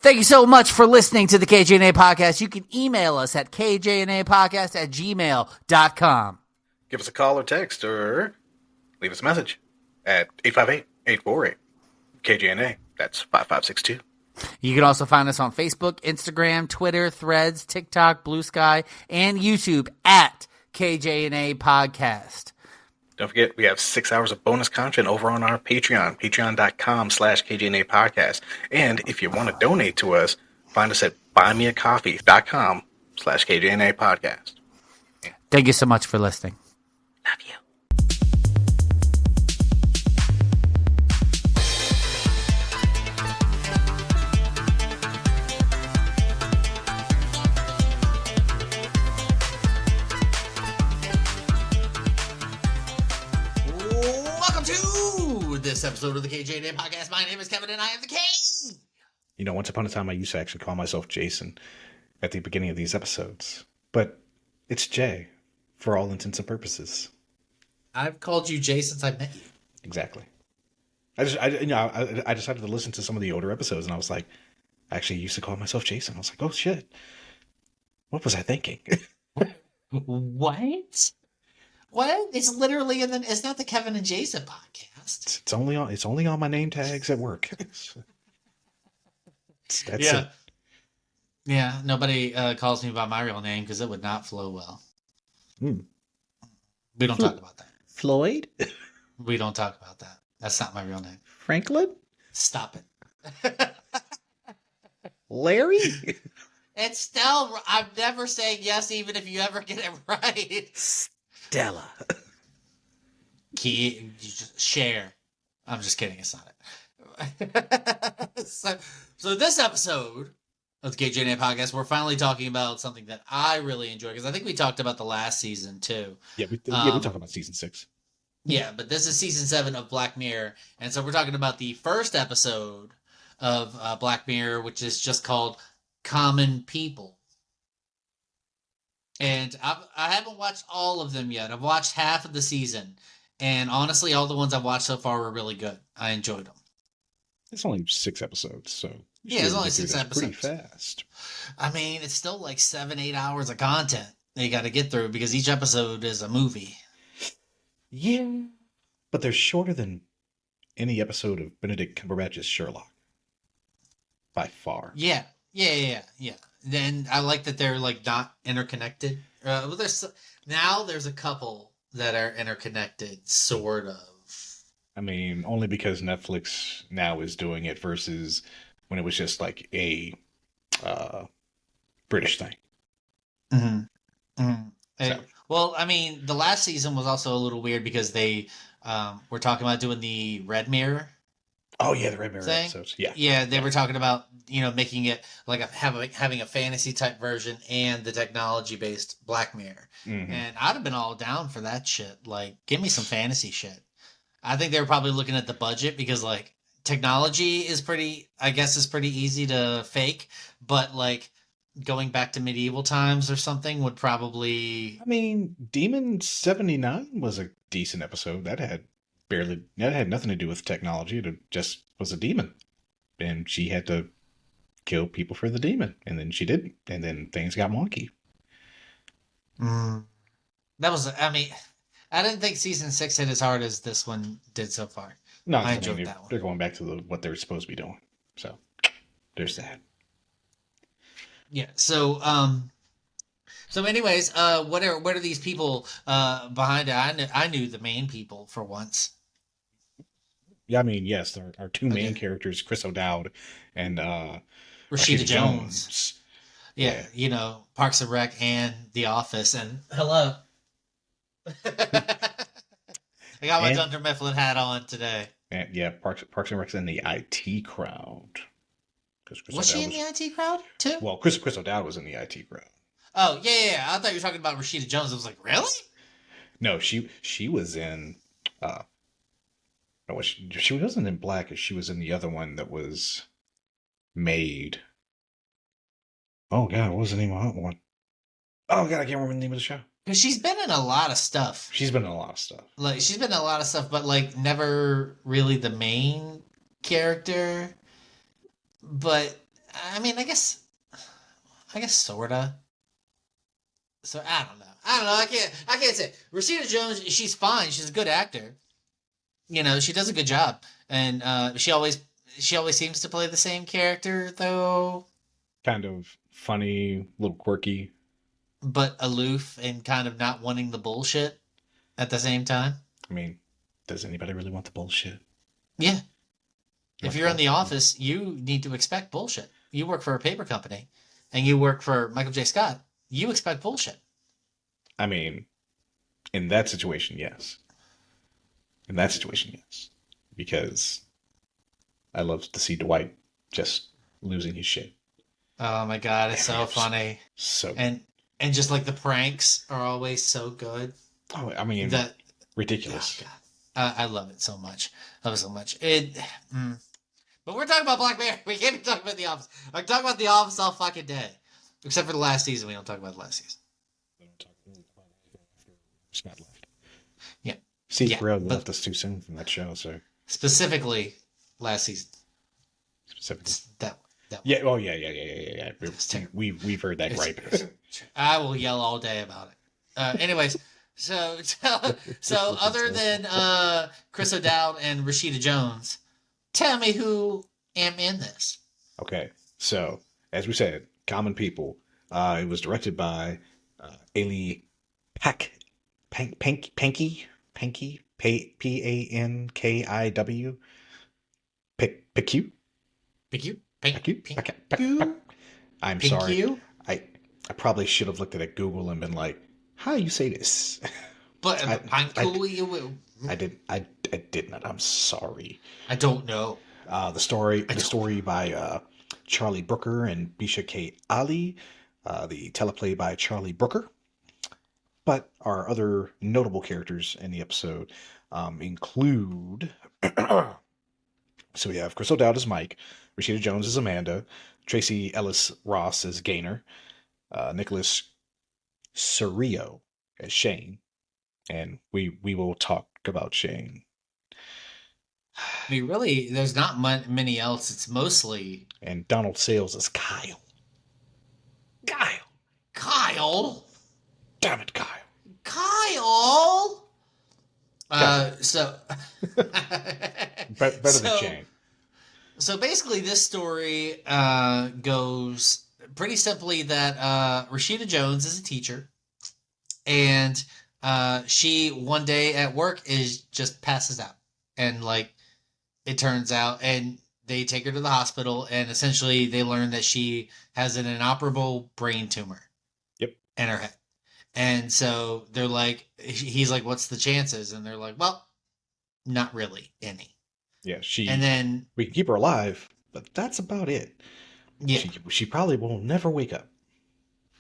Thank you so much for listening to the KJNA podcast. You can email us at kjnapodcast@gmail.com. Give us a call or text or leave us a message at 858-848-KJNA. That's 5562. You can also find us on Facebook, Instagram, Twitter, Threads, TikTok, Blue Sky, and YouTube at KJNA Podcast. Don't forget, we have 6 hours of bonus content over on our Patreon, patreon.com/KJNA Podcast. And if you want to donate to us, find us at buymeacoffee.com/KJNA Podcast. Thank you so much for listening. Love you. This episode of the KJNA podcast. My name is Kevin and I am the K. You know, once upon a time I used to actually call myself Jason at the beginning of these episodes, but it's Jay for all intents and purposes. I've called you Jay since I met you. Exactly. I decided to listen to some of the older episodes and I was like, I actually used to call myself Jason. I was like, oh shit. What was I thinking? What? What? It's literally it's not the Kevin and Jason podcast. It's only on my name tags at work. That's yeah. it. Yeah, nobody calls me by my real name because it would not flow well. We don't talk about that. Floyd? We don't talk about that. That's not my real name. Franklin? Stop it. Larry? It's still, I'm never saying yes even if you ever get it right. Stella. You just share. I'm just kidding. It's not it. so this episode of the KJNA podcast, we're finally talking about something that I really enjoy because I think we talked about the last season too. Yeah, we talked about season 6. Yeah, but this is season 7 of Black Mirror, and so we're talking about the first episode of Black Mirror, which is just called Common People. And I haven't watched all of them yet. I've watched half of the season. And honestly, all the ones I've watched so far were really good. I enjoyed them. It's only 6 episodes, so... Yeah, it's only 6 episodes. Pretty fast. I mean, it's still like 7-8 hours of content they got to get through because each episode is a movie. Yeah. But they're shorter than any episode of Benedict Cumberbatch's Sherlock. By far. Yeah. Then I like that they're like not interconnected. Well, there's a couple that are interconnected, sort of. I mean, only because Netflix now is doing it versus when it was just like a British thing. Mm-hmm. So. Well, I mean, the last season was also a little weird because they were talking about doing the Red Mirror. Oh yeah, the Red Mirror thing. Episodes. Yeah. Yeah, they were talking about, making it like having a fantasy type version and the technology based Black Mirror. Mm-hmm. And I'd have been all down for that shit. Like, give me some fantasy shit. I think they were probably looking at the budget because like technology is pretty easy to fake, but like going back to medieval times or something would probably. I mean, Demon 79 was a decent episode. That had nothing to do with technology. It just was a demon. And she had to kill people for the demon. And then she did. And then things got wonky. That was, I didn't think season 6 hit as hard as this one did so far. No, I enjoyed that one. They're going back to what they're supposed to be doing. So, there's that. Yeah, so anyways, what are these people behind it? I knew the main people for once. Yeah, I mean, yes, there are two main characters, Chris O'Dowd and Rashida Jones. Yeah, Parks and Rec and The Office. And hello. I got my Dunder Mifflin hat on today. And, yeah, Parks and Rec's in the IT crowd. Was she in the IT crowd too? Well, Chris O'Dowd was in the IT crowd. Oh, yeah. I thought you were talking about Rashida Jones. I was like, really? No, she was in... she wasn't in Black. She was in the other one that was made. Oh, God, what was the name of that one? Oh, God, I can't remember the name of the show. Because she's been in a lot of stuff. She's been in a lot of stuff. Like, she's been in a lot of stuff, but, like, never really the main character. But I mean, I guess sorta. So I don't know. I don't know. I can't say. Rashida Jones, she's fine. She's a good actor. You know, she does a good job, and she always seems to play the same character though, Kind of funny, little quirky. but aloof and kind of not wanting the bullshit at the same time. I mean, does anybody really want the bullshit? Yeah. If Want you're in the bullshit? office, you need to expect bullshit. You work for a paper company, and you work for Michael J. Scott. You expect bullshit. I mean, in that situation, yes. In that situation, yes. Because I love to see Dwight just losing his shit. Oh my god, it's so funny. So And just like the pranks are always so good. oh, I mean, That ridiculous. oh god, I love it so much. Love it so much. But we're talking about Black Mirror. We can't be talking about The Office. I can talk about The Office all fucking day, except for the last season. We don't talk about the last season. Scott left. Yeah, Steve yeah, Carell but left us too soon from that show, so specifically last season. specifically. That one. Yeah. Oh, yeah. It's terrible. We've heard that gripe. I will yell all day about it. Anyways, so other than Chris O'Dowd and Rashida Jones, tell me who am in this. Okay, so as we said, Common People. It was directed by Ailey Pankiw, Pankiw, Pick. Pick you. I'm Pink sorry. you. I probably should have looked at it Google and been like, "How do you say this?" But I did not. I'm sorry. I don't know. The story by Charlie Brooker and Bisha K. Ali. The teleplay by Charlie Brooker. But our other notable characters in the episode include. So we have Chris O'Dowd as Mike, Rashida Jones as Amanda, Tracy Ellis Ross as Gaynor, Nicholas Cerrillo as Shane, and we will talk about Shane. I mean, really, there's not many else. It's mostly And Donald Sales as Kyle. Kyle. Damn it, Kyle. Kyle. So Better than Shane. So basically, this story goes pretty simply that Rashida Jones is a teacher, and she one day at work just passes out, and like it turns out, and they take her to the hospital, and essentially they learn that she has an inoperable brain tumor. Yep. In her head, and so they're like, he's like, "What's the chances?" And they're like, "Well, not really any." Yeah, And then we can keep her alive, but that's about it. yeah, She probably will never wake up.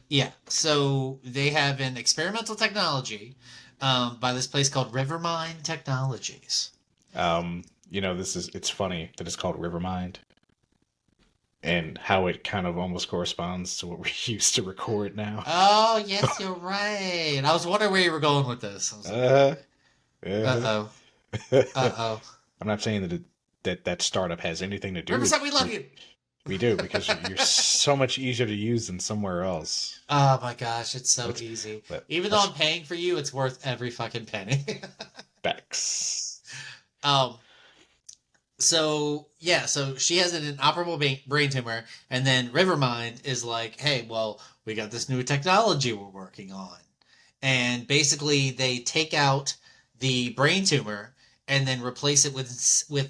yeah. So they have an experimental technology by this place called Rivermind Technologies. It's funny that it's called Rivermind and how it kind of almost corresponds to what we used to record now. Oh, yes, you're right. I was wondering where you were going with this. I was like, uh-oh. Uh-oh. I'm not saying that startup has anything to do with Riverside, we love you. We do, because you're so much easier to use than somewhere else. Oh my gosh, it's so easy. Even though I'm paying for you, it's worth every fucking penny. Facts. So she has an inoperable brain tumor, and then Rivermind is like, hey, well, we got this new technology we're working on. And basically they take out the brain tumor and then replace it with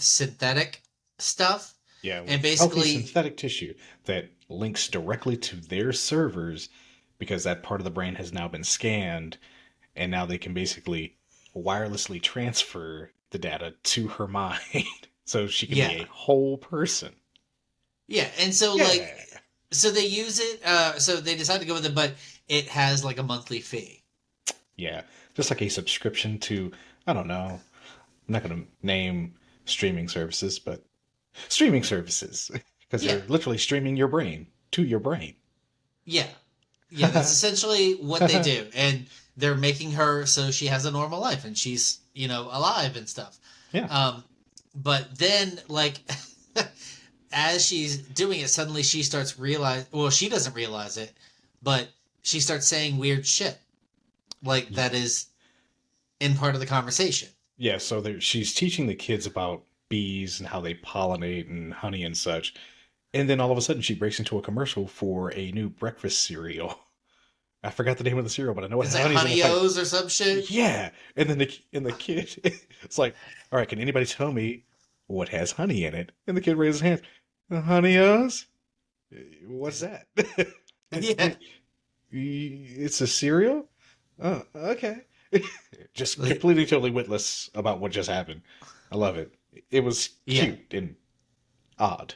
synthetic stuff. Yeah, and basically synthetic tissue that links directly to their servers, because that part of the brain has now been scanned, and now they can basically wirelessly transfer the data to her mind, so she can be a whole person. Yeah, and so so they use it. So they decide to go with it, but it has like a monthly fee. Yeah, just like a subscription to, I don't know. I'm not going to name streaming services, but streaming services, because they're literally streaming your brain to your brain. Yeah, that's essentially what they do, and they're making her so she has a normal life and she's alive and stuff. Yeah. But then as she's doing it, suddenly she starts realize. Well, she doesn't realize it, but she starts saying weird shit like that is in part of the conversation. Yeah, so she's teaching the kids about bees and how they pollinate and honey and such. And then all of a sudden she breaks into a commercial for a new breakfast cereal. I forgot the name of the cereal, but I know it It's has like honey's in the title. Honey O's or some shit. Yeah. And then the kid it's like, all right, can anybody tell me what has honey in it? And the kid raises his hand. Honey O's? What's that? Yeah. It's a cereal? Oh, okay. Just completely totally witless about what just happened. I love it. It was cute and odd.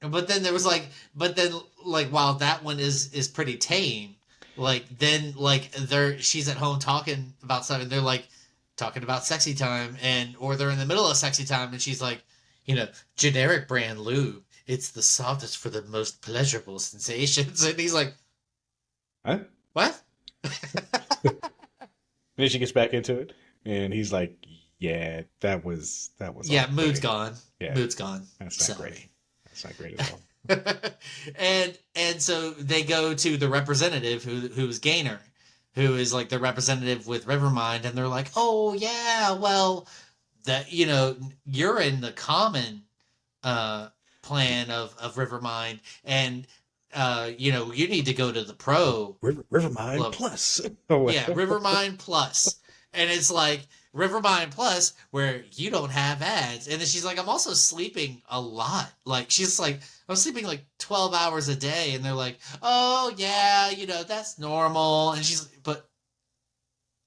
But then there was like while that one is pretty tame, like then like she's at home talking about stuff and they're like talking about sexy time or they're in the middle of sexy time and she's like, generic brand lube. It's the softest for the most pleasurable sensations. And he's like, Huh? what? Then she gets back into it, and he's like, "Yeah, that was Yeah, mood's gone. Yeah, mood's gone. That's not great. That's not great at all." and so they go to the representative who's Gaynor, who is like the representative with Rivermind, and they're like, "Oh yeah, well, that you're in the common plan of Rivermind, and you need to go to the pro Rivermind Plus. Yeah, Rivermind Plus. And it's like Rivermind Plus where you don't have ads. And then she's like, I'm also sleeping a lot. Like she's like, I'm sleeping like 12 hours a day. And they're like, oh yeah, that's normal. And she's like, but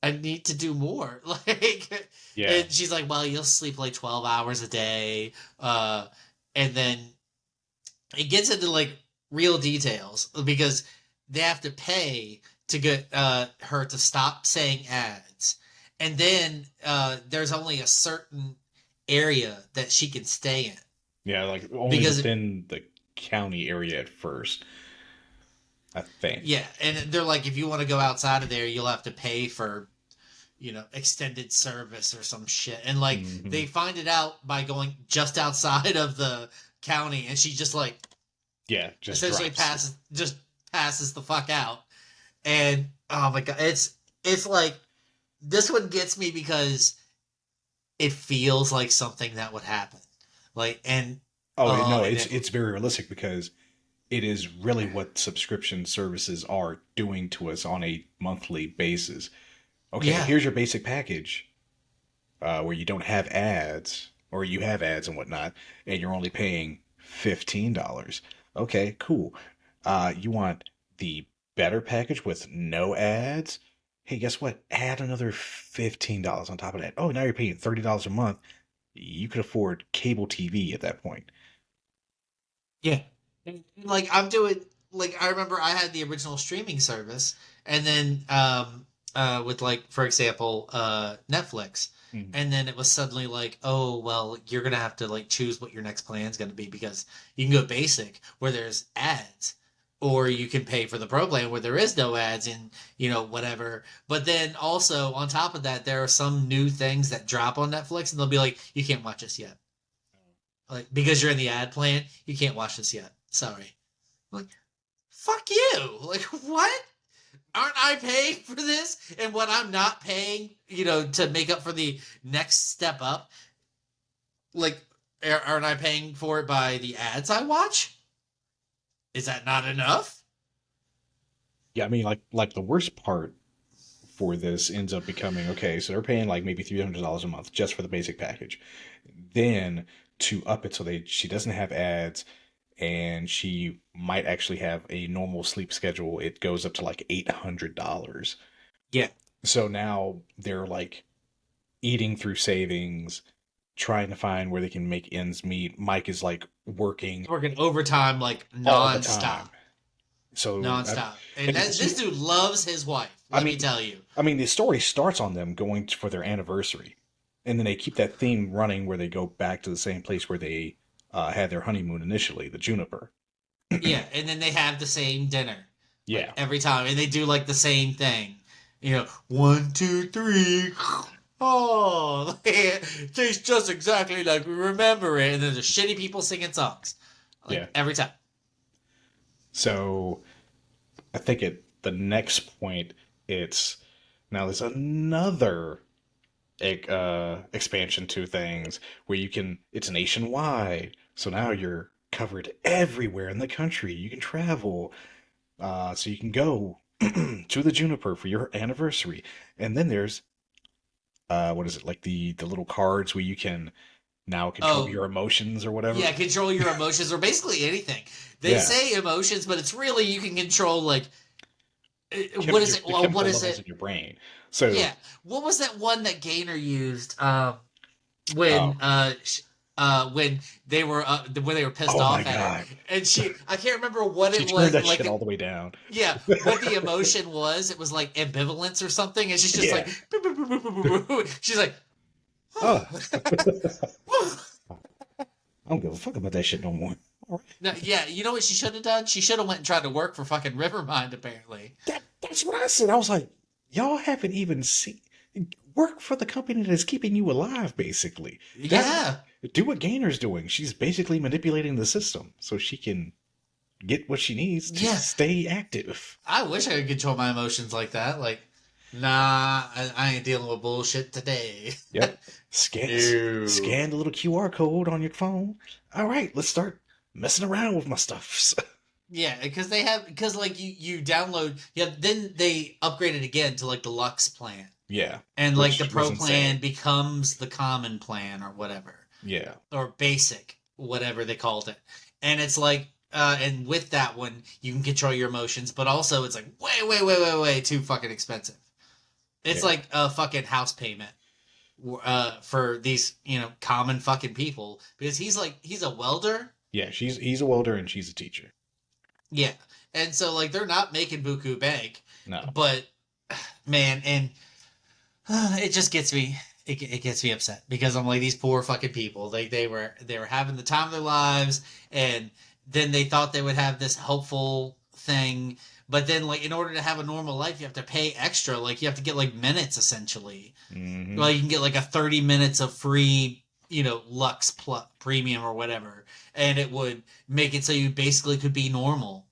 I need to do more. Like, yeah. And she's like, well, you'll sleep like 12 hours a day. And then it gets into like real details because they have to pay to get her to stop saying ads. And then there's only a certain area that she can stay in. Yeah, like only within the county area at first, I think. Yeah, and they're like, if you want to go outside of there, you'll have to pay for, extended service or some shit. And like they find it out by going just outside of the county, and she just like, just essentially passes the fuck out. And oh my god, it's like this one gets me because it feels like something that would happen. Like it's very realistic because it is really what subscription services are doing to us on a monthly basis. Okay, here's your basic package where you don't have ads or you have ads and whatnot, and you're only paying $15. Okay, cool. You want the better package with no ads? Hey, guess what? Add another $15 on top of that. Oh, now you're paying $30 a month. You could afford cable TV at that point. Yeah. Like I'm doing, like I remember I had the original streaming service, and then with like, for example, Netflix. And then it was suddenly like, oh, well, you're going to have to like choose what your next plan is going to be because you can go basic where there's ads, or you can pay for the pro plan where there is no ads and, whatever. But then also on top of that, there are some new things that drop on Netflix and they'll be like, you can't watch this yet. Like, because you're in the ad plan, you can't watch this yet. Sorry. I'm like, fuck you. Like, what? Aren't I paying for this? And what I'm not paying, to make up for the next step up, like, aren't I paying for it by the ads I watch? Is that not enough? Yeah, I mean, like the worst part for this ends up becoming, okay, so they're paying like maybe $300 a month just for the basic package. Then to up it so she doesn't have ads, and she might actually have a normal sleep schedule, it goes up to like $800. Yeah. So now they're like eating through savings, trying to find where they can make ends meet. Mike is like working overtime, like nonstop. So nonstop. And this dude loves his wife. Let me tell you. I mean, the story starts on them going for their anniversary, and then they keep that theme running where they go back to the same place where they had their honeymoon initially, the Juniper. Yeah, and then they have the same dinner. Yeah. Like, every time. And they do like the same thing. 1, 2, 3. Oh, it tastes just exactly like we remember it. And then there's shitty people singing songs. Like Yeah. every time. So I think at the next point, it's now there's another expansion to things where you can, it's nationwide. So now you're covered everywhere in the country. You can travel. So you can go to the Juniper for your anniversary. And then there's, what is it, like the little cards where you can now control Oh, your emotions or whatever. yeah, control your emotions or basically anything. They Yeah. say emotions, but it's really you can control like what is it? The Well, what chemical is levels in it? your brain. So, Yeah. What was that one that Gainer used oh, when when they were when they were pissed oh my off at her? God. And I can't remember what She it turned was that like shit all the way down. yeah, what the emotion was. It was like ambivalence or something. And she's just like Yeah. she's like Oh, I don't give a fuck about that shit no more. All right. no, yeah, you know what she should have done? She should have went and tried to work for fucking Rivermind apparently. That's what I said. I was like, y'all haven't even seen work for the company that's keeping you alive, basically. That Yeah. do what Gainer's doing. She's basically manipulating the system so she can get what she needs to Yeah. stay active. I wish I could control my emotions like that. Like, nah, I ain't dealing with bullshit today. Yep. Scan No. scan the little QR code on your phone. All right, let's start messing around with my stuff. Yeah, because like you download yeah, then they upgrade it again to like the Lux plan. Yeah, And like the which was pro insane. plan becomes the common plan or whatever. Yeah. Or basic, whatever they called it. And it's like and with that one you can control your emotions, but also it's like way too fucking expensive. It's Yeah. like a fucking house payment for these, common fucking people because he's a welder. Yeah, he's a welder and she's a teacher. Yeah. And so like they're not making buku bank, No. but man, and it just gets me it gets me upset because I'm like these poor fucking people. They were having the time of their lives and then they thought they would have this hopeful thing, but then like in order to have a normal life you have to pay extra. Like you have to get like minutes essentially. Hmm. Well, you can get like a 30 minutes of free, Lux Plus Premium or whatever, and it would make it so you basically could be normal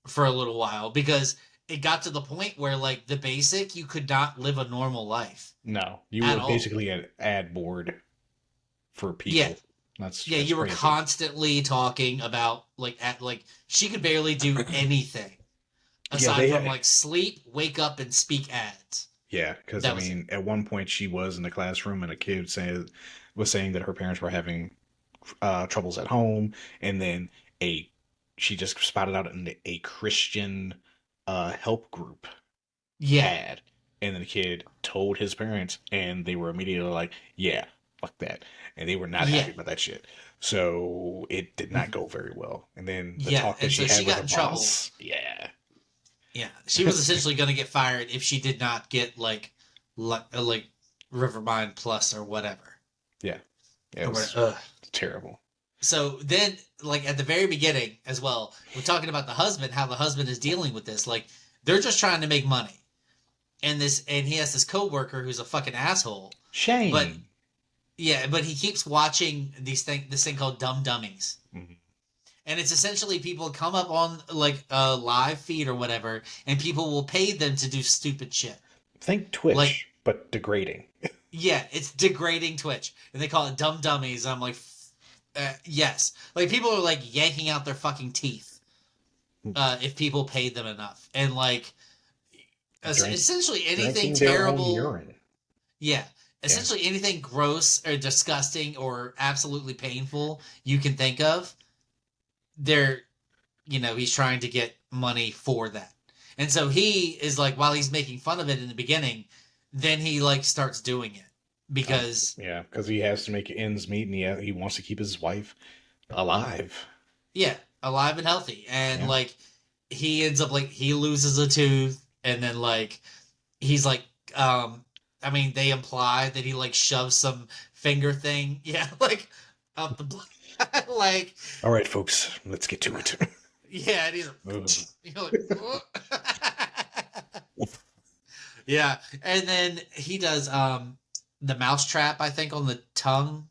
for a little while because it got to the point where like the basic you could not live a normal life No, you at were all. basically an ad board for Yeah, people. yeah, That's you were crazy. constantly talking about like she could barely do anything Yeah, aside from like sleep, wake up, and speak ads. yeah, because I That was it. mean, at one point she was in the classroom and a kid was saying that her parents were having troubles at home, and then a she just spotted out in a Christian help group Yeah, ad, and then the kid told his parents, and they were immediately like, "Yeah, fuck that," and they were not yeah, happy about that shit. So it did not go very well. And then the yeah, talk that and she so had she with got her in trouble. boss, yeah, Yeah, she was essentially going to get fired if she did not get like Rivermind Plus or whatever. yeah, it Or was whatever. Ugh. terrible. So then, like at the very beginning as well, we're talking about the husband, how the husband is dealing with this. Like they're just trying to make money, and he has this coworker who's a fucking asshole. But Shane. yeah, but he keeps watching this thing called Dumb Dummies. Mhm. And it's essentially people come up on like a live feed or whatever, and people will pay them to do stupid shit. Think Like, Twitch, but degrading. yeah, it's degrading Twitch, and they call it dumb dummies. And I'm like, yes, like people are like yanking out their fucking teeth if people paid them enough, and like Drink, essentially anything drinking their own terrible. urine. Yeah, Yeah. essentially anything gross or disgusting or absolutely painful you can think of. They're he's trying to get money for that. And so he is like, while he's making fun of it in the beginning, then he like starts doing it because, Yeah, because he has to make ends meet, and he wants to keep his wife alive. yeah, alive and healthy. And Yeah. like, he ends up like, he loses a tooth. And then like, he's like, I mean, they imply that he like shoves some finger thing. Yeah. Like up the, like, All right, folks, let's get to it. yeah. And he's Ugh. like, yeah, and then he does the mouse trap, I think, on the tongue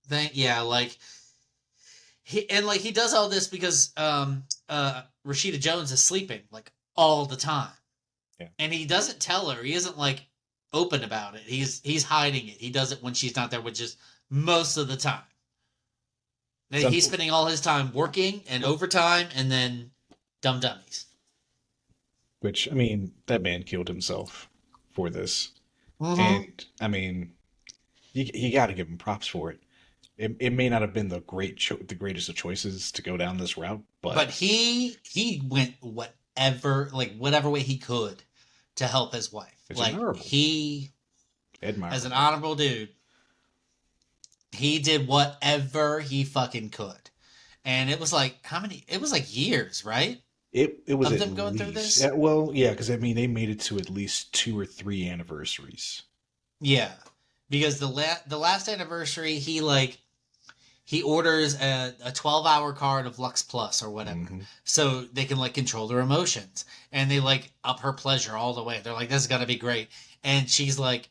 thing. Yeah, like he does all this because Rashida Jones is sleeping like all the time. Yeah. And he doesn't tell her. He isn't like open about it. He's hiding it. He does it when she's not there, which is most of the time. And Some, he's spending all his time working and overtime and then dumb dummies. which, I mean, that man killed himself for this. Mm-hmm. And, I mean, you got to give him props for it. It may not have been the greatest of choices to go down this route, But but he went whatever way he could to help his wife. it's Like admirable. he, Admirable. as an honorable dude, he did whatever he fucking could. And it was like how many? It was like years, right? It was Of at them going through least, this. well, yeah, because I mean they made it to at least 2 or 3 anniversaries. Yeah, because the last anniversary, he orders a 12-hour card of Lux Plus or whatever, Mm-hmm. so they can like control their emotions, and they like up her pleasure all the way. They're like, this is gonna be great, and she's like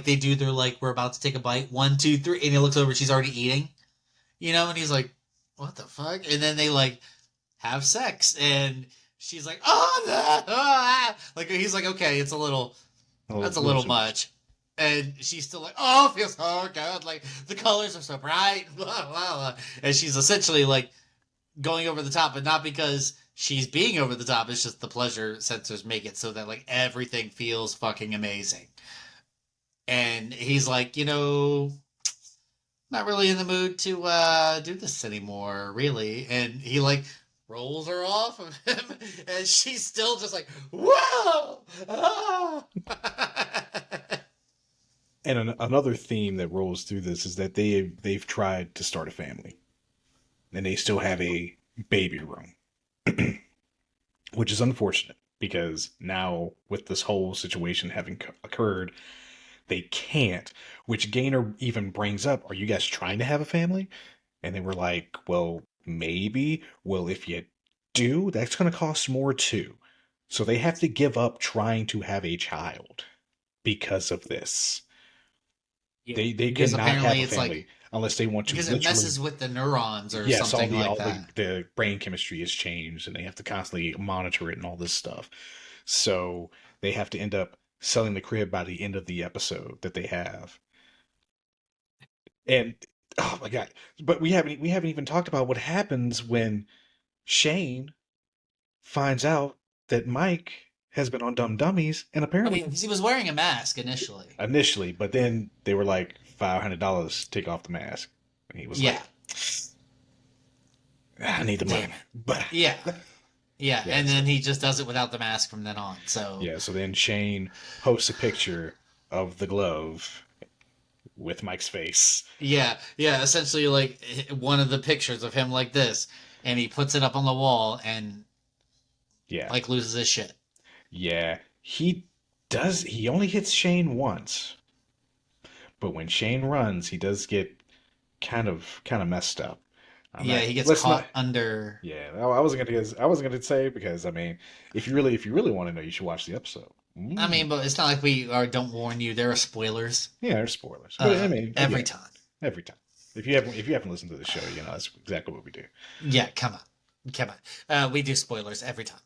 they do. They're like, we're about to take a bite. 1, 2, 3, and he looks over. She's already eating, and he's like, what the fuck? And then they like have sex, and she's like, oh no, ah! Like he's like, okay, it's a little. That's a little much. And she's still like, oh, it feels so good. Like, the colors are so bright. Blah, blah, blah. And she's essentially like going over the top, but not because she's being over the top. It's just the pleasure sensors make it so that like everything feels fucking amazing. And he's like, not really in the mood to do this anymore, really. And he like rolls her off of him, and she's still just like, whoa! Ah! And another theme that rolls through this is that they've tried to start a family, and they still have a baby room, which is unfortunate because now with this whole situation having occurred, they can't. Which Gaynor even brings up, "Are you guys trying to have a family?" And they were like, "Well, maybe. Well, if you do, that's going to cost more too." So they have to give up trying to have a child because of this. Yeah, They because cannot have apparently a it's family unless they want to because it literally. messes with the neurons or Yes, something like all that. the brain chemistry has changed, and they have to constantly monitor it and all this stuff. So they have to end up selling the crib by the end of the episode that they have. And oh my god! But we haven't even talked about what happens when Shane finds out that Mike has been on Dumb Dummies, and I apparently mean, because he was wearing a mask initially. initially, but then they were like $500 take off the mask, and he was like, Yeah, "I need the damn money." it. But Yeah, yeah, yeah, and so, then he just does it without the mask from then on. So yeah, so then Shane posts a picture of the glove with Mike's face. yeah, yeah. Essentially, like one of the pictures of him like this, and he puts it up on the wall and Yeah, like loses his shit. yeah, he does. He only hits Shane once, but when Shane runs, he does get kind of messed up. I'm Yeah, not. he gets Let's not. caught under. Yeah, I wasn't gonna say because I mean, if you really want to know, you should watch the episode. I mean, but it's not like we are. Don't warn you. There are spoilers Yeah, there's spoilers, but I mean, every again, time. every time. If you haven't listened to the show, that's exactly what we do. Yeah, come on. We do spoilers every time,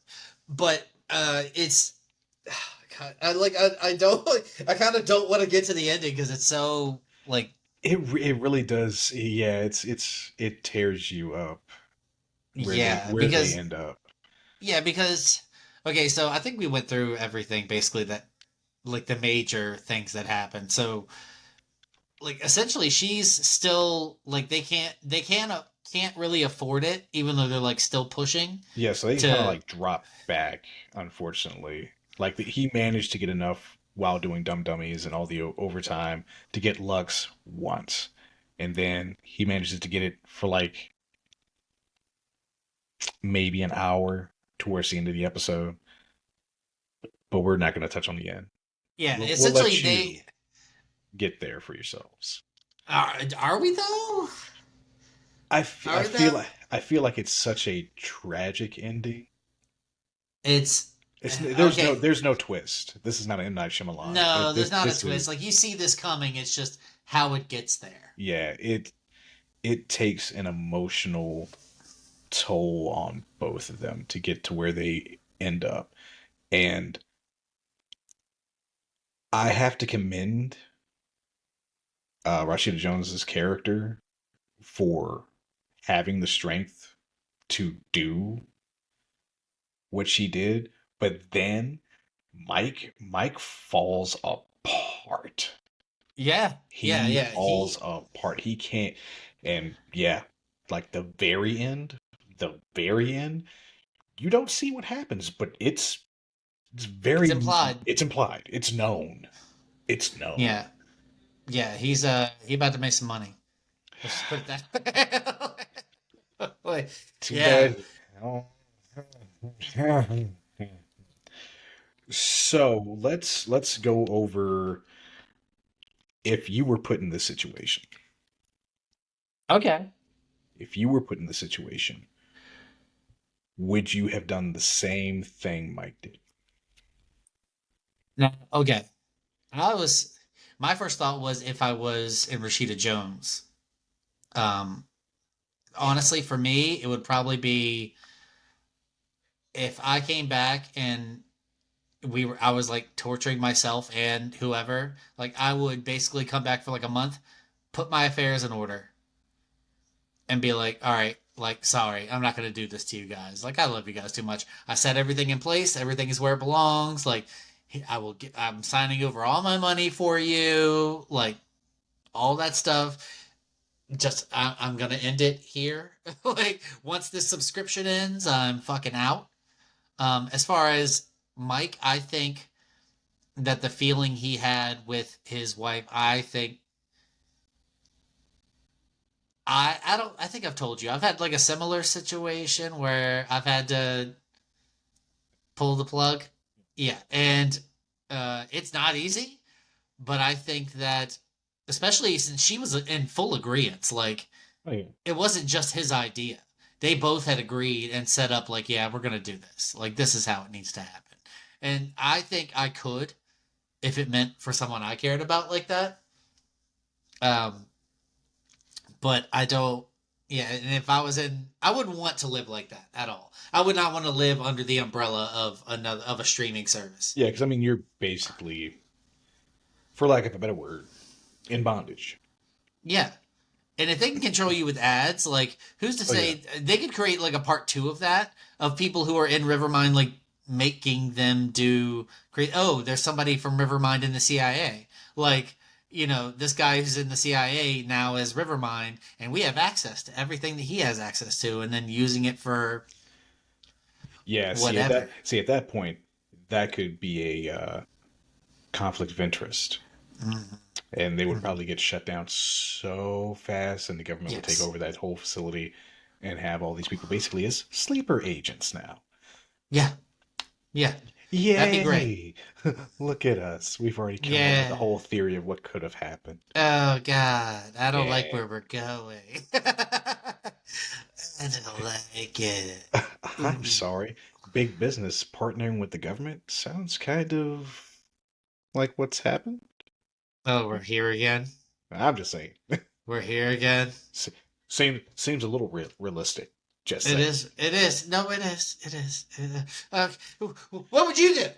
but it's. God, I don't I kind of don't want to get to the ending because it's so like It really does. Yeah, it tears you up yeah where they because end up. okay, so I think we went through everything basically that like the major things that happened. So like essentially she's still like they can't really afford it even though they're like still pushing Yeah, so they kind of to like drop back, unfortunately. Like he managed to get enough while doing Dumb Dummies and all the overtime to get Lux once, and then he manages to get it for like maybe an hour towards the end of the episode. But we're not going to touch on the end. yeah We'll essentially let you they get there for yourselves. are we though I are feel though like I feel like it's such a tragic ending. it's It's there's no okay. there's no twist. This is not an M Night Shyamalan. No, there's not a This twist. is Like you see this coming, it's just how it gets there. yeah. it takes an emotional toll on both of them to get to where they end up. And I have to commend Rashida Jones's character for having the strength to do what she did, but then Mike falls apart. Yeah, yeah, He yeah. falls apart. He can't, and yeah, like the very end, you don't see what happens, but it's It's very, implied. it's implied. It's known. It's known. Yeah, yeah. He about to make some money. Let's just put it that way. Too Yeah. bad. So let's go over if you were put in this situation. Okay. If you were put in the situation, would you have done the same thing Mike did? No. Okay. I was. My first thought was if I was in Rashida Jones. Um, Honestly, for me, it would probably be if I came back and I was like torturing myself and whoever. Like I would basically come back for like a month, put my affairs in order, and be like, all right, like, sorry, I'm not going to do this to you guys. Like, I love you guys too much. I set everything in place. Everything is where it belongs. Like, I'm signing over all my money for you. Like, all that stuff. I'm going to end it here. Like, once this subscription ends, I'm fucking out. As far as Mike, I think that the feeling he had with his wife, I think I think I've told you. I've had like a similar situation where I've had to pull the plug. Yeah, and it's not easy, but I think that especially since she was in full agreement, like Oh, yeah. it wasn't just his idea. They both had agreed and set up like, yeah, we're gonna do this. Like this is how it needs to happen. And I think I could if it meant for someone I cared about like that. Um, but I don't. Yeah, and if I was in, I wouldn't want to live like that at all. I would not want to live under the umbrella of a streaming service. Yeah, because I mean, you're basically, for lack of a better word, in bondage. Yeah, and if they can control you with ads, like who's to Oh yeah. say they could create like a part two of that of people who are in Rivermind, like making them do create. Oh, there's somebody from Rivermind in the CIA, like. This guy who's in the CIA now is Rivermind, and we have access to everything that he has access to, and then using it for Yeah. whatever. At that point, that could be a conflict of interest, Mhm. and they would Mhm. probably get shut down so fast, and the government would take Yes. over that whole facility and have all these people basically as sleeper agents now. Yeah. Yeah. That'd be great. Yay! Look at us. We've already come up with the Yeah. whole theory of what could have happened. Oh God, I don't like Yeah. where we're going. I don't like it. I'm Mm. sorry. Big business partnering with the government sounds kind of like what's happened. Oh, we're here again. I'm just saying. We're here again. Se- seems a little realistic. Just It saying. is. It is. No, it is. It is. It is. What would you do?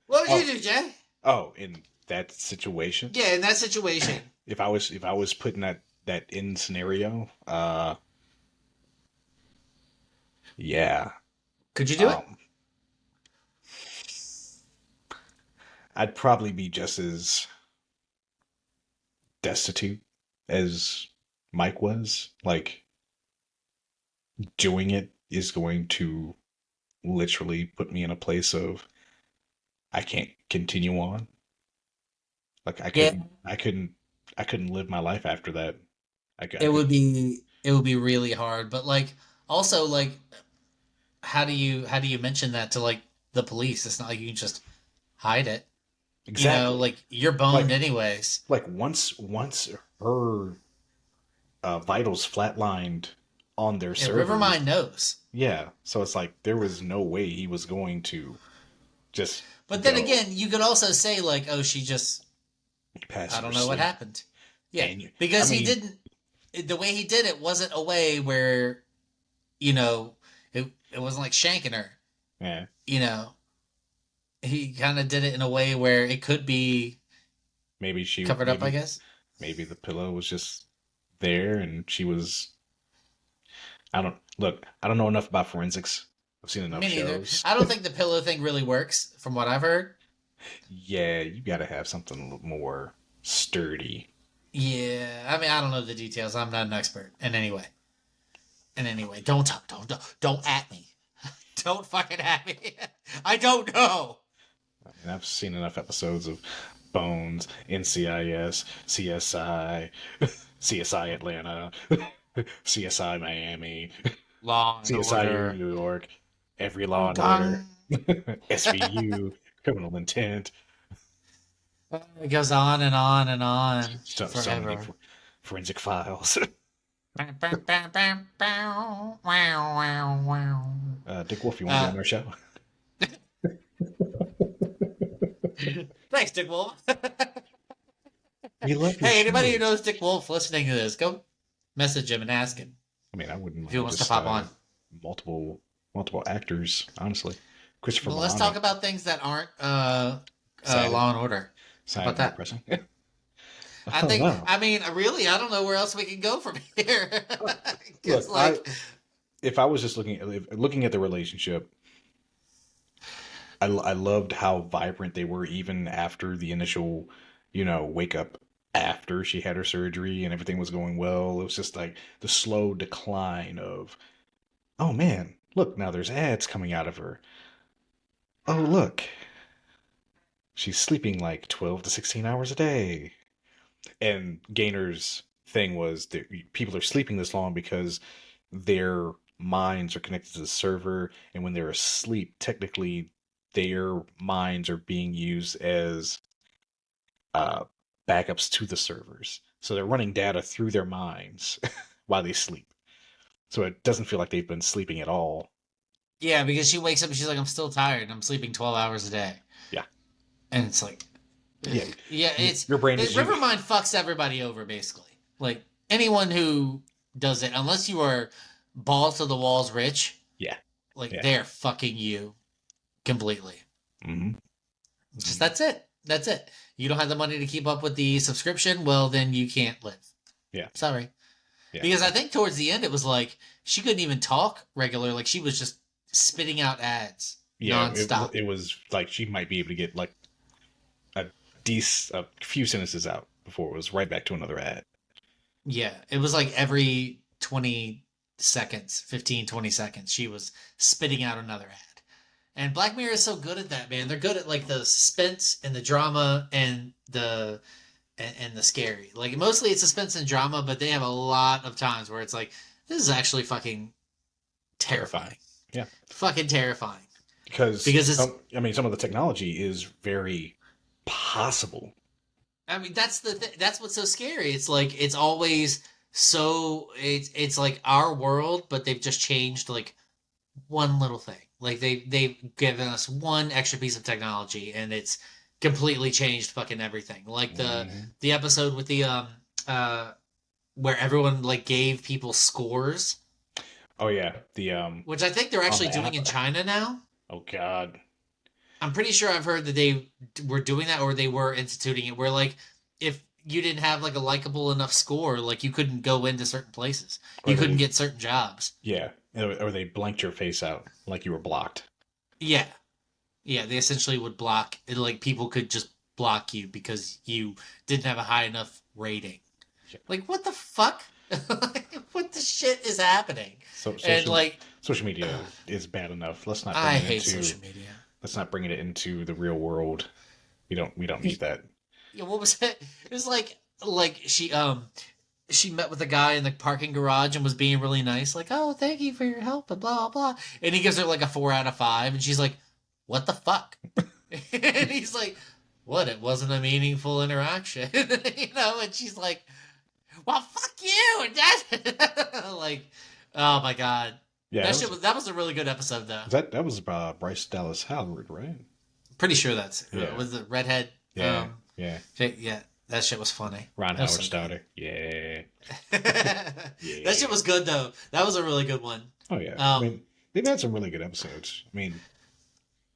What would Oh, you do, Jay? oh, in that situation, Yeah, in that situation, if I was put in that in scenario, yeah, could you do it? um, I'd probably be just as destitute as Mike was. Like doing it is going to literally put me in a place of I can't continue on. Like Yeah. I couldn't live my life after that. I It would couldn't be. It would be really hard. But like, also like, how do you mention that to like the police? It's not like you can just hide it. exactly Like you're boned like anyways. once her vitals flatlined on their Yeah, servers. Rivermind knows. Yeah, so it's like there was no way he was going to just But then go again, you could also say like, oh, she just I passive or don't know what sleep. happened. Yeah, And I because he mean, didn't. the way he did it wasn't a way where, you know, it wasn't like shanking her. Yeah. You know, he kind of did it in a way where it could be covered up, I guess. Maybe the pillow was just there and she was. I don't know enough about forensics. I've seen enough Me neither. shows. I don't think the pillow thing really works, from what I've heard. Yeah, you got to have something a little more sturdy. Yeah, I mean, I don't know the details. I'm not an expert in any way. Don't at me. Don't fucking at me. I don't know. I mean, I've seen enough episodes of Bones, NCIS, CSI, CSI Atlanta, CSI Miami, Law and CSI Order. New York, every Law and Order, SVU, Criminal Intent. It goes on and on and on So forever. many forensic files. Dick Wolf, you want to be on our show? Thanks, Dick Wolf. We love your Hey, anybody show. who knows Dick Wolf listening to this, go message him and ask him I mean, I wouldn't if he mind wants to just pop on. multiple actors, honestly. Christopher Well, let's Milano. talk about things that aren't Sad. Law and Order. Sad How about that? depressing. I Oh, think. wow. I mean, really, I don't know where else we can go from here. 'Cause, Look, if I was just looking at the relationship, I loved how vibrant they were even after the initial, wake up after she had her surgery and everything was going well. It was just like the slow decline of, oh man, look, now there's ads coming out of her. Oh, look, she's sleeping like 12 to 16 hours a day. And Gainer's thing was that people are sleeping this long because their minds are connected to the server, and when they're asleep, technically their minds are being used as uh, backups to the servers. So they're running data through their minds while they sleep. So it doesn't feel like they've been sleeping at all. yeah, because she wakes up and she's like, "I'm still tired. I'm sleeping 12 hours a day." Yeah. And it's like, Yeah. yeah, it's Your brain is Rivermind fucks everybody over basically. Like anyone who does it, unless you are balls to the walls rich, Yeah. like Yeah. they're fucking you completely. Mm-hmm. Just that's it. That's it. You don't have the money to keep up with the subscription. Well, then you can't live. Yeah. Sorry. Yeah. Because I think towards the end it was like she couldn't even talk regular. Like she was just spitting out ads nonstop. It was like she might be able to get like a few sentences out before it was right back to another ad. Yeah, it was like every 20 seconds, 15, 20 seconds, she was spitting out another ad. And Black Mirror is so good at that, man. They're good at like the suspense and the drama and the scary. Like mostly it's suspense and drama, but they have a lot of times where it's like this is actually fucking terrifying. Yeah. Fucking terrifying. Because it's some of the technology is very possible. I mean, that's that's what's so scary. It's like it's always it's like our world, but they've just changed like one little thing. Like they've given us one extra piece of technology, and it's completely changed fucking everything. Like the episode with the where everyone like gave people scores. Oh yeah, which I think they're actually doing in China now. Oh god. I'm pretty sure I've heard that they were doing that, or they were instituting it, where like if you didn't have like a likable enough score, like you couldn't go into certain places, you couldn't get certain jobs. Yeah, or they blanked your face out like you were blocked. Yeah, they essentially would block it. Like people could just block you because you didn't have a high enough rating. Yeah. Like what the fuck? What the shit is happening? Social media is bad enough. Let's not. I hate social media. Let's not bring it into the real world. We don't need that. Yeah, what was it? It was like she met with a guy in the parking garage and was being really nice, like, "Oh, thank you for your help," and blah blah. And he gives her like a 4 out of 5, and she's like, "What the fuck?" And he's like, "What? It wasn't a meaningful interaction," And she's like, "Well, fuck you!" And that, like, oh my god, yeah, that was a really good episode though. That was Bryce Dallas Howard, right? Pretty sure that's was the redhead. Yeah. Yeah. That shit was funny. Ron That was Howard's so good. daughter. Yeah. That shit Yeah. was good though. That was a really good one. Oh yeah. I Um, mean, they've had some really good episodes. I mean,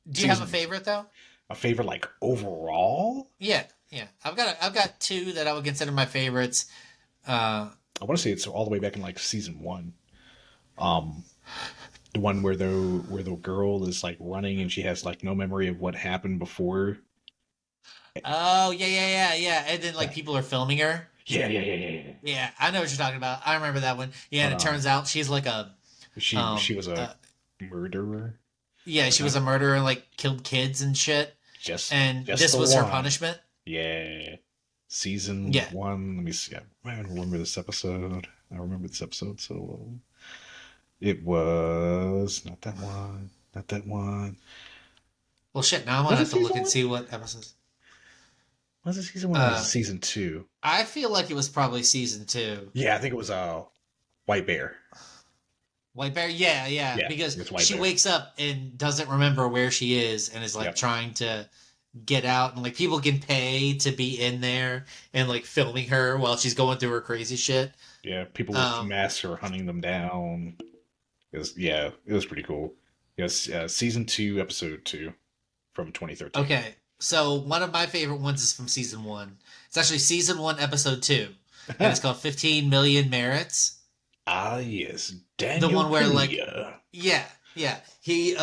do you have a season favorite though? a favorite like overall. Yeah, yeah. I've got two that I would consider my favorites. Uh, I want to say it's all the way back in like season one. Um, the one where the girl is like running and she has like no memory of what happened before. oh yeah. And then like Yeah. people are filming her. Yeah. Yeah, I know what you're talking about. I remember that one. Yeah, But and it turns out she's like a she um was a uh, murderer. yeah, she Uh, was a murderer and like killed kids and shit. And just this the was her one. punishment. Yeah. Season Yeah. one. Let me see. I remember this episode. I remember this episode so well. It was not that one. Not that one. Well, shit. Now I'm gonna Was it have to look season and one? see what episodes. Was it season one or was it Uh, season two? I feel like it was probably season two. Yeah, I think it was White Bear. White Bear, yeah, Yeah, because it's White she Bear. wakes up and doesn't remember where she is and is like Yep. trying to get out, and like people can pay to be in there and like filming her while she's going through her crazy shit. Yeah, people with Um, masks are hunting them down. It was pretty cool. Yes, season two, episode two from 2013. okay, so one of my favorite ones is from season one. It's actually season one, episode two, and it's called 15 Million Merits. Ah, yes, The Daniel one where like Kaluuya. yeah, he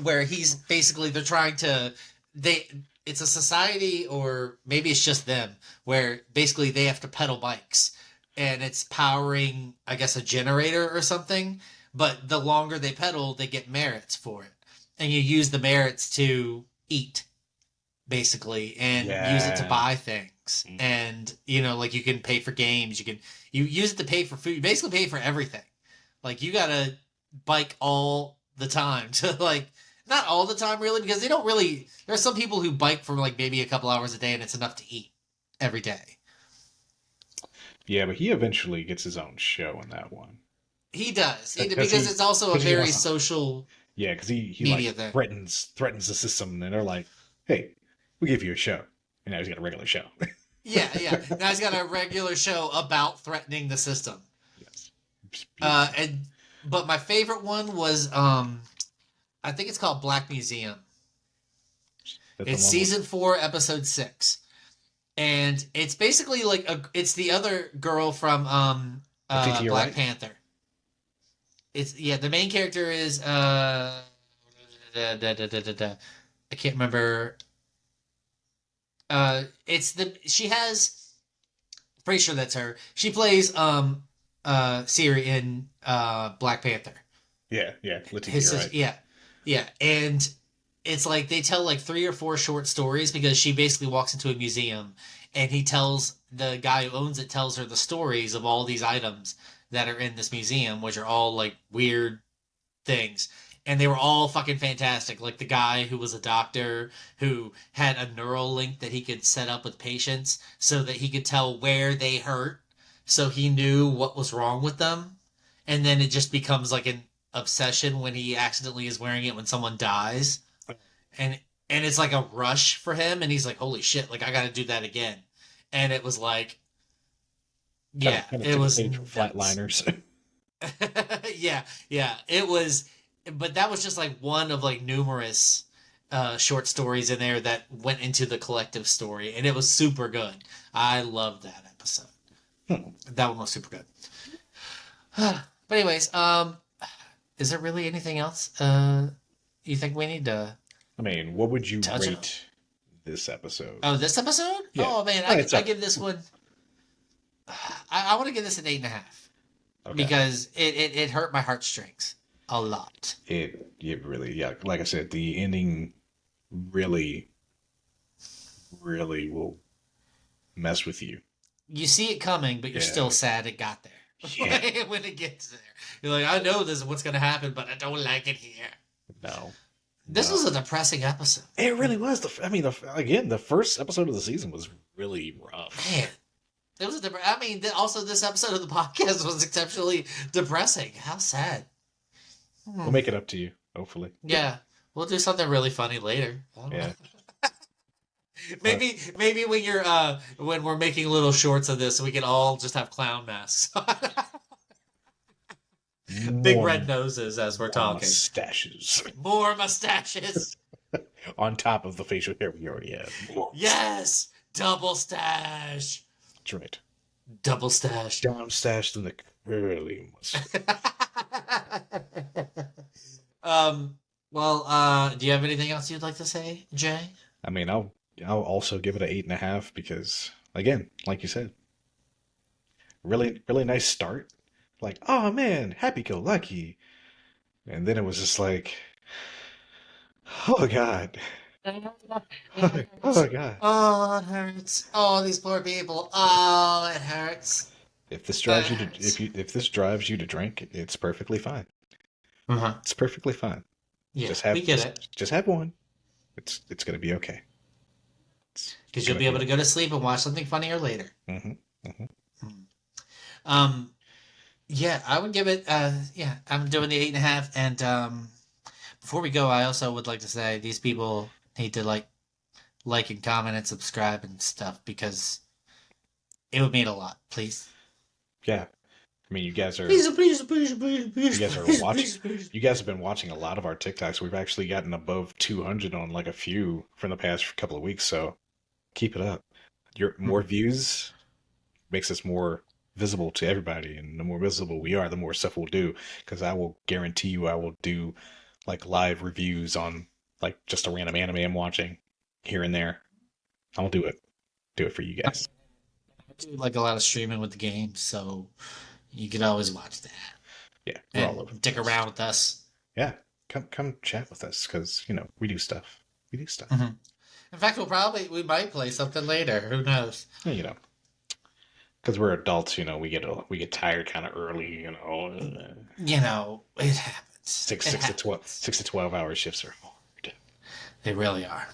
where he's basically they're trying to they it's a society or maybe it's just them where basically they have to pedal bikes and it's powering I guess a generator or something, but the longer they pedal they get merits for it, and you use the merits to eat basically and use it to Yeah. buy things, and like you can pay for games, you use it to pay for food, you basically pay for everything. Like you gotta bike all the time to like not all the time really because they don't really there are some people who bike for like maybe a couple hours a day and it's enough to eat every day. Yeah, but he eventually gets his own show in that one. Because it's also a Because he very wants to. social Yeah, because he like media thing. threatens the system, and they're like, "Hey, we give you a show," and now he's got a regular show. Yeah. Now he's got a regular show about threatening the system. Yes. It's beautiful. But my favorite one was I think it's called Black Museum. That's the It's one season 4, episode 6, and it's basically like it's the other girl from Titi, Black right? Panther. It's the main character is I can't remember. She has pretty sure that's her. She plays Siri in Black Panther. Yeah, Letitia, His sis- right? yeah, and it's like they tell like 3 or 4 short stories because she basically walks into a museum and the guy who owns it tells her the stories of all these items that are in this museum, which are all like weird things. And they were all fucking fantastic. Like the guy who was a doctor who had a neural link that he could set up with patients so that he could tell where they hurt, so he knew what was wrong with them. And then it just becomes like an obsession when he accidentally is wearing it when someone dies. And it's like a rush for him, and he's like, holy shit, like I gotta do that again. And it was like Kind of it took a was page from nuts. Flatliners. Yeah, it was, but that was just like one of like numerous short stories in there that went into the collective story, and it was super good. I loved that episode. That one was super good. But anyways, is there really anything else you think we need to I mean, what would you touch on? rate this episode? Oh, this episode? Yeah. Oh man, I give this one. I want to give this an 8.5 Okay. because it hurt my heartstrings a lot. It really, yeah, like I said, the ending really, really will mess with you. You see it coming, but you're Yeah. still sad it got there. Yeah. When it gets there, you're like, I know this is what's gonna happen, but I don't like it here. No. This No. was a depressing episode. It really was. The first episode of the season was really rough. Man, it was also this episode of the podcast was exceptionally depressing. How sad. We'll make it up to you, hopefully. Yeah, we'll do something really funny later. I don't Yeah. know. Maybe when we're making little shorts of this, we can all just have clown masks. Big More, red noses as we're more talking. mustaches. More mustaches. On top of the facial hair we already have. Yes! Double stash. That's right. Double stash. Down stashed in the curly mustache. Do you have anything else you'd like to say, Jay? I mean, I'll also give it an 8.5 because, again, like you said, really nice start. Like, oh man, happy-go-lucky, and then it was just like, oh god, oh god. Oh, it hurts. Oh, these poor people. Oh, it hurts. If this It drives you to hurts. if this drives you to drink, it's perfectly fine. Uh-huh. It's perfectly fine. Yeah, Just have we get it. just have one. It's gonna be okay. Because It's you'll gonna be be able to go to sleep and watch something funnier later. hmm hmm Um, yeah, I would give it. Yeah, I'm doing the 8.5. And before we go, I also would like to say these people need to like and comment and subscribe and stuff because it would mean a lot. Please. Yeah. I mean, Please, please, please, please, you please, guys are please, watching. please, please. You guys have been watching a lot of our TikToks. We've actually gotten above 200 on like a few from the past couple of weeks. So keep it up. Your more views makes us more visible to everybody, and the more visible we are, the more stuff we'll do. Because I will guarantee you, I will do like live reviews on like just a random anime I'm watching here and there. I'll do it. Do it for you guys. I do like a lot of streaming with the game, so you can always watch that Yeah, we're all and over the dick place. around with us. Yeah, come chat with us because we do stuff. We do stuff. Mhm. In fact, we might play something later. Who knows? Yeah, because we're adults. We get tired kind of early. It happens. Six It six to 12 happens. 6 to 12 hour shifts are hard. They really are.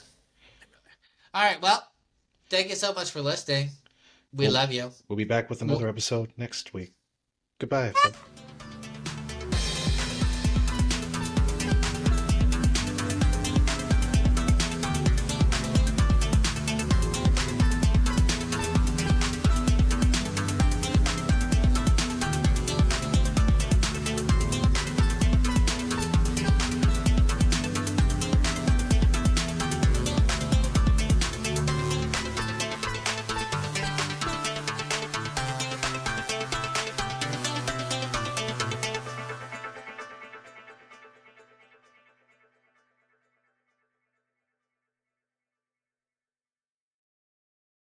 All right. Well, thank you so much for listening. We We'll love you. we'll be back with Well, another episode next week. Goodbye, everybody.